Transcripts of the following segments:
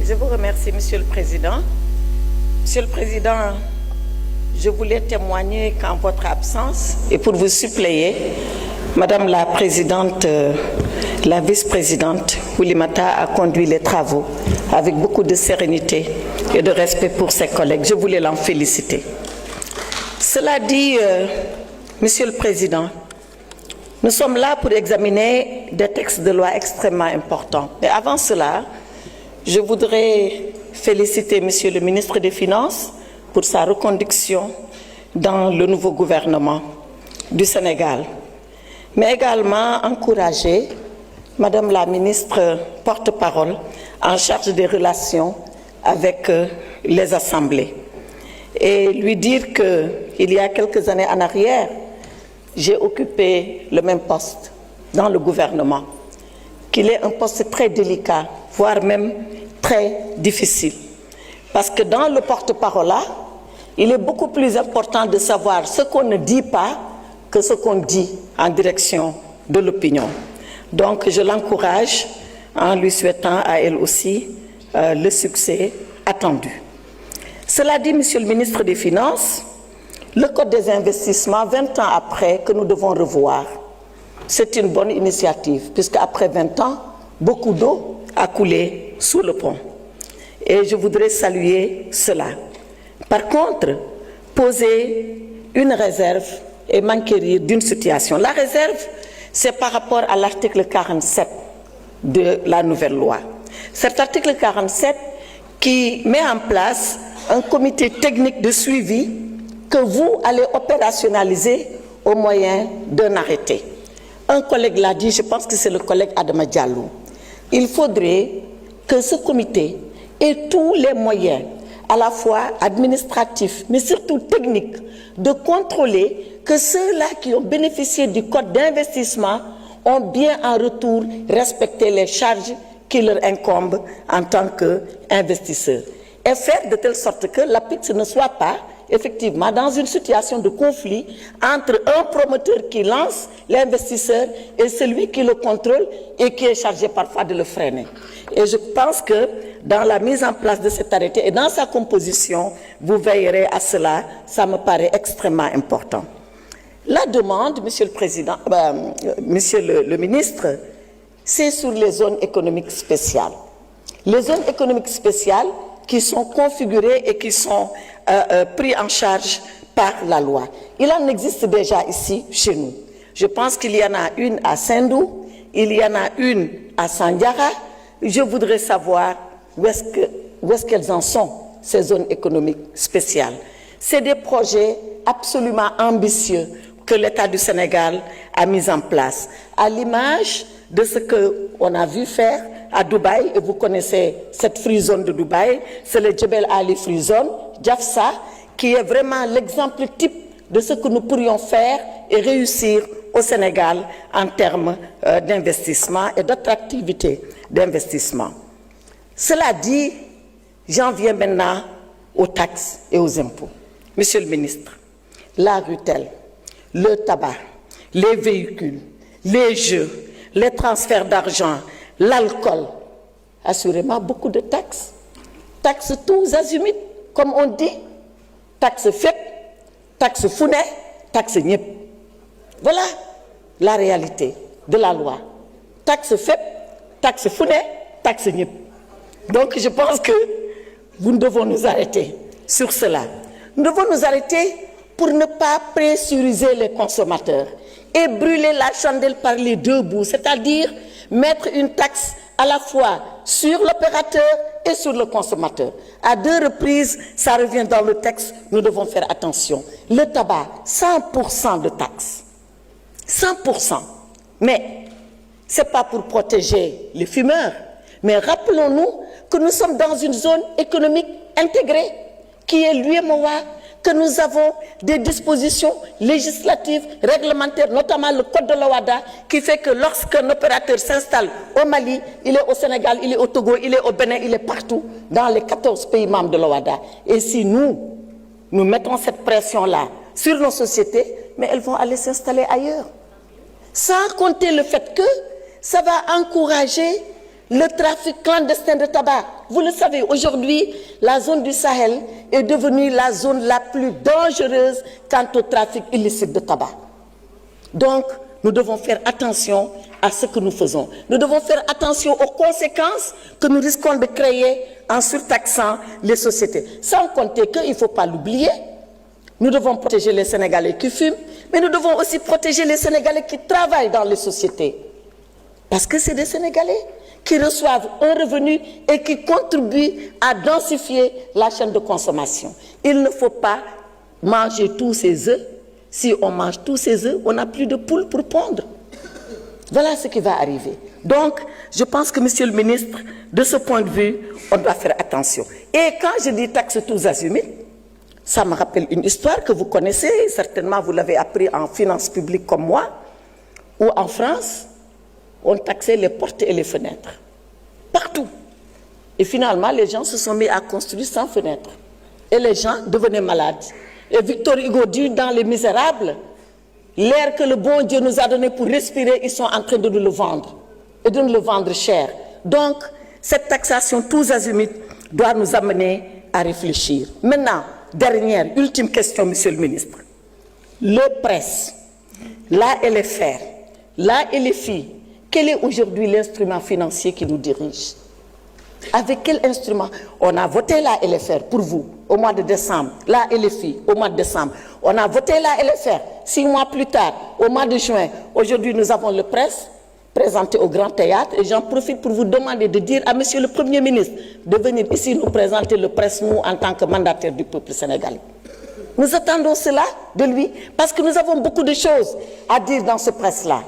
Je vous remercie, Monsieur le Président. Monsieur le Président, je voulais témoigner qu'en votre absence, et pour vous suppléer, Madame la Présidente, la Vice-Présidente Oulimata a conduit les travaux avec beaucoup de sérénité et de respect pour ses collègues. Je voulais l'en féliciter. Cela dit, Monsieur le Président, nous sommes là pour examiner des textes de loi extrêmement importants. Mais avant cela, je voudrais féliciter Monsieur le ministre des Finances pour sa reconduction dans le nouveau gouvernement du Sénégal, mais également encourager Madame la ministre porte-parole en charge des relations avec les assemblées et lui dire qu'il y a quelques années en arrière, j'ai occupé le même poste dans le gouvernement, qu'il est un poste très délicat, voire même très difficile. Parce que dans le porte-parole là, il est beaucoup plus important de savoir ce qu'on ne dit pas que ce qu'on dit en direction de l'opinion. Donc je l'encourage en lui souhaitant à elle aussi le succès attendu. Cela dit, Monsieur le ministre des Finances, le Code des investissements, 20 ans après, que nous devons revoir, c'est une bonne initiative, puisque après 20 ans, beaucoup d'eau a coulé sous le pont. Et je voudrais saluer cela. Par contre, poser une réserve et m'enquérir d'une situation. La réserve, c'est par rapport à l'article 47 de la nouvelle loi. Cet article 47 qui met en place un comité technique de suivi que vous allez opérationnaliser au moyen d'un arrêté. Un collègue l'a dit, je pense que c'est le collègue Adama Diallo. Il faudrait que ce comité ait tous les moyens, à la fois administratifs, mais surtout techniques, de contrôler que ceux-là qui ont bénéficié du code d'investissement ont bien en retour respecté les charges qui leur incombent en tant qu'investisseurs. Et faire de telle sorte que l'APIX ne soit pas effectivement dans une situation de conflit entre un promoteur qui lance l'investisseur et celui qui le contrôle et qui est chargé parfois de le freiner. Et je pense que dans la mise en place de cet arrêté et dans sa composition, vous veillerez à cela, ça me paraît extrêmement important. La demande, Monsieur le Président, Monsieur le Ministre, c'est sur les zones économiques spéciales. Les zones économiques spéciales qui sont configurées et qui sont pris en charge par la loi. Il en existe déjà ici, chez nous. Je pense qu'il y en a une à Sendou, il y en a une à Sandiara. Je voudrais savoir où est-ce qu'elles en sont, ces zones économiques spéciales. C'est des projets absolument ambitieux que l'État du Sénégal a mis en place, à l'image de ce qu'on a vu faire à Dubaï, et vous connaissez cette free zone de Dubaï, c'est le Jebel Ali Free Zone, Jafsa, qui est vraiment l'exemple type de ce que nous pourrions faire et réussir au Sénégal en termes d'investissement et d'attractivité d'investissement. Cela dit, j'en viens maintenant aux taxes et aux impôts. Monsieur le ministre, la rutelle, le tabac, les véhicules, les jeux, les transferts d'argent, l'alcool, assurément beaucoup de taxes. Taxes tous azimuts, comme on dit, taxes faites, taxes founet, taxes niep. Voilà la réalité de la loi. Taxes faites, taxes founet, taxes niep. Donc je pense que nous devons nous arrêter sur cela. Nous devons nous arrêter pour ne pas pressuriser les consommateurs et brûler la chandelle par les deux bouts, c'est-à-dire mettre une taxe à la fois sur l'opérateur et sur le consommateur. À deux reprises, ça revient dans le texte, nous devons faire attention. Le tabac, 100% de taxes. 100%. Mais ce n'est pas pour protéger les fumeurs, mais rappelons-nous que nous sommes dans une zone économique intégrée, qui est l'UEMOA, que nous avons des dispositions législatives, réglementaires, notamment le code de l'OHADA, qui fait que lorsqu'un opérateur s'installe au Mali, il est au Sénégal, il est au Togo, il est au Bénin, il est partout, dans les 14 pays membres de l'OHADA. Et si nous mettons cette pression-là sur nos sociétés, mais elles vont aller s'installer ailleurs. Sans compter le fait que ça va encourager le trafic clandestin de tabac. Vous le savez, aujourd'hui, la zone du Sahel est devenue la zone la plus dangereuse quant au trafic illicite de tabac. Donc, nous devons faire attention à ce que nous faisons. Nous devons faire attention aux conséquences que nous risquons de créer en surtaxant les sociétés. Sans compter qu'il ne faut pas l'oublier, nous devons protéger les Sénégalais qui fument, mais nous devons aussi protéger les Sénégalais qui travaillent dans les sociétés. Parce que c'est des Sénégalais qui reçoivent un revenu et qui contribuent à densifier la chaîne de consommation. Il ne faut pas manger tous ces œufs. Si on mange tous ces œufs, on n'a plus de poules pour pondre. Voilà ce qui va arriver. Donc, je pense que, Monsieur le ministre, de ce point de vue, on doit faire attention. Et quand je dis taxe tous azimuts, ça me rappelle une histoire que vous connaissez, certainement vous l'avez appris en finances publiques comme moi, où en France, on taxait les portes et les fenêtres. Partout. Et finalement, les gens se sont mis à construire sans fenêtres. Et les gens devenaient malades. Et Victor Hugo dit dans Les Misérables, l'air que le bon Dieu nous a donné pour respirer, ils sont en train de nous le vendre. Et de nous le vendre cher. Donc, cette taxation tous azimuts doit nous amener à réfléchir. Maintenant, dernière, ultime question, Monsieur le ministre. Le presse, la LFR, la LFI, quel est aujourd'hui l'instrument financier qui nous dirige? Avec quel instrument? On a voté la LFR pour vous au mois de décembre, la LFI au mois de décembre. On a voté la LFR 6 mois plus tard, au mois de juin. Aujourd'hui, nous avons le presse présenté au Grand Théâtre et j'en profite pour vous demander de dire à Monsieur le Premier ministre de venir ici nous présenter le presse, nous, en tant que mandataire du peuple sénégalais. Nous attendons cela de lui parce que nous avons beaucoup de choses à dire dans ce presse-là.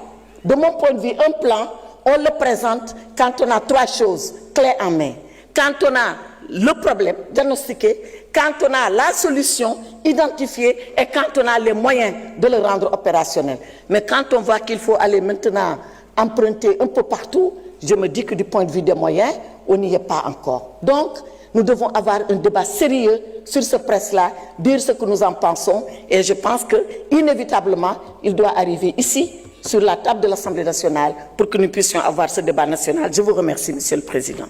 De mon point de vue, un plan, on le présente quand on a 3 choses clés en main. Quand on a le problème diagnostiqué, quand on a la solution identifiée et quand on a les moyens de le rendre opérationnel. Mais quand on voit qu'il faut aller maintenant emprunter un peu partout, je me dis que du point de vue des moyens, on n'y est pas encore. Donc, nous devons avoir un débat sérieux sur ce presse-là, dire ce que nous en pensons et je pense que inévitablement, il doit arriver ici, sur la table de l'Assemblée nationale pour que nous puissions avoir ce débat national. Je vous remercie, Monsieur le Président.